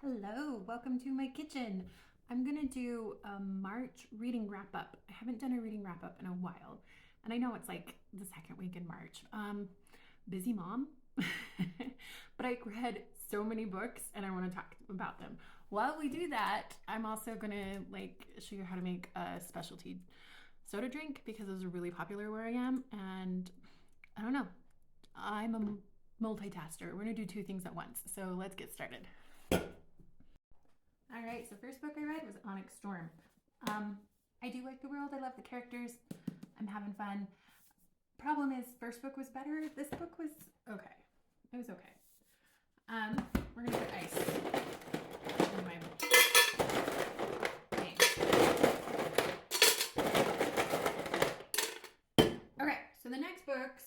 Hello, welcome to my kitchen. I'm gonna do a March reading wrap up. I haven't done a reading wrap up in a while, and I know it's like the second week in March. Busy mom, but I read so many books and I want to talk about them. While we do that, I'm also gonna show you how to make a specialty soda drink because those are really popular where I am, and I don't know. I'm a multitasker. We're gonna do two things at once, so let's get started. All right, so first book I read was Onyx Storm. I do like the world. I love the characters. I'm having fun. Problem is, first book was better. This book was okay. It was okay. We're gonna put ice in my thing. Okay, so the next books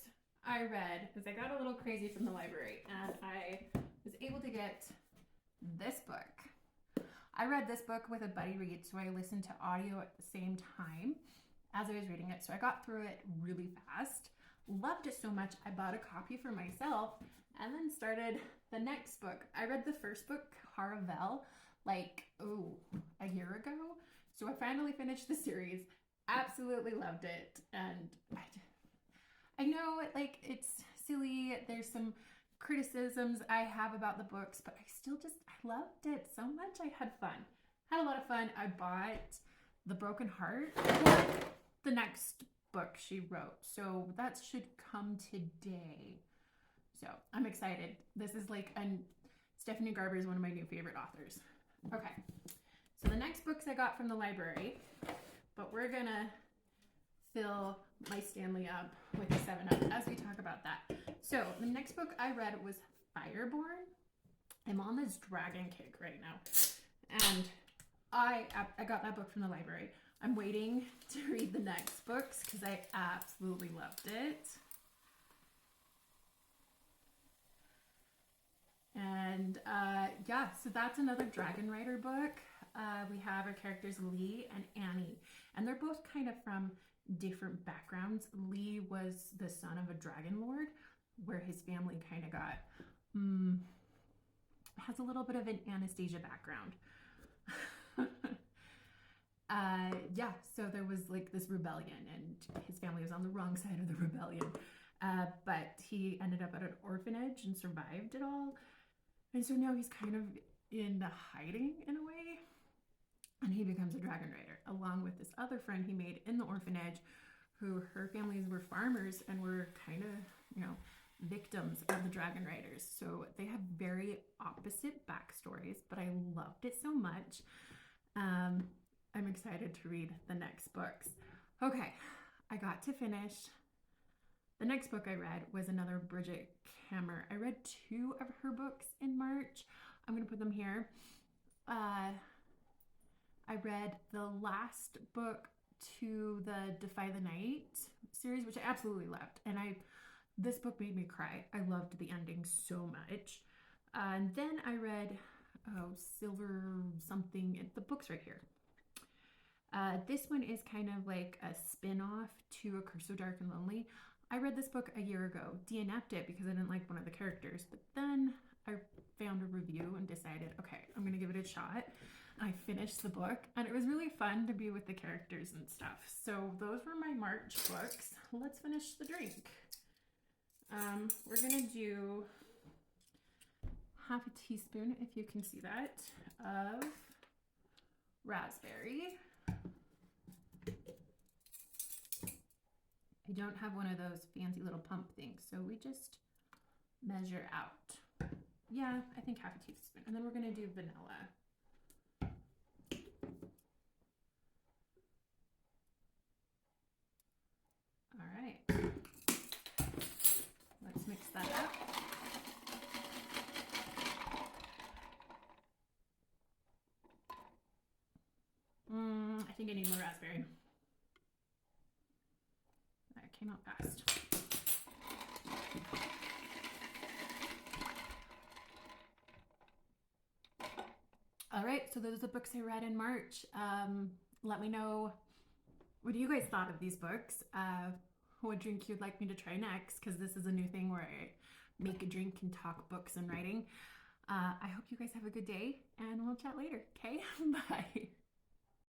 I read because I got a little crazy from the library, and I was able to get this book. I read this book with a buddy read, so I listened to audio at the same time as I was reading it. So I got through it really fast. Loved it so much, I bought a copy for myself and then started the next book. I read the first book, Caravel, a year ago. So I finally finished the series. Absolutely loved it. And I know it's silly. There's some criticisms I have about the books, but I loved it so much. I had fun. Had a lot of fun. I bought The Broken Heart book, the next book she wrote. So that should come today. So I'm excited. This is Stephanie Garber is one of my new favorite authors. Okay. So the next books I got from the library, but we're gonna fill my Stanley up with a 7-Up as we talk about that. So the next book I read was Fireborn. I'm on this dragon kick right now, and I got that book from the library. I'm waiting to read the next books because I absolutely loved it. And so that's another Dragon Rider book. We have our characters Lee and Annie, and they're both kind of from different backgrounds. Lee was the son of a dragon lord, where his family kind of got has a little bit of an Anastasia background. So there was this rebellion, and his family was on the wrong side of the rebellion. But he ended up at an orphanage and survived it all. And so now he's kind of in hiding in a way. And he becomes a dragon rider, along with this other friend he made in the orphanage, who her families were farmers and were kind of, victims of the dragon riders. So they have very opposite backstories, but I loved it so much. I'm excited to read the next books. Okay, I got to finish. The next book I read was another Bridget Kammer. I read 2 of her books in March. I'm going to put them here. I read the last book to the Defy the Night series, which I absolutely loved. And this book made me cry. I loved the ending so much. And then I read Silver something. The book's right here. This one is kind of like a spin-off to A Curse So Dark and Lonely. I read this book a year ago, DNF'd it because I didn't like one of the characters, but then I found a review and decided, okay, I'm going to give it a shot. I finished the book, and it was really fun to be with the characters and stuff. So those were my March books. Let's finish the drink. We're going to do half a teaspoon, if you can see that, of raspberry. I don't have one of those fancy little pump things, so we just measure out. Yeah, I think half a teaspoon. And then we're going to do vanilla. All right. Let's mix that up. I think I need more raspberry. That came out fast. All right, so those are the books I read in March. Let me know what you guys thought of these books. What drink you'd like me to try next, because this is a new thing where I make a drink and talk books and writing. I hope you guys have a good day, and we'll chat later. Okay, bye.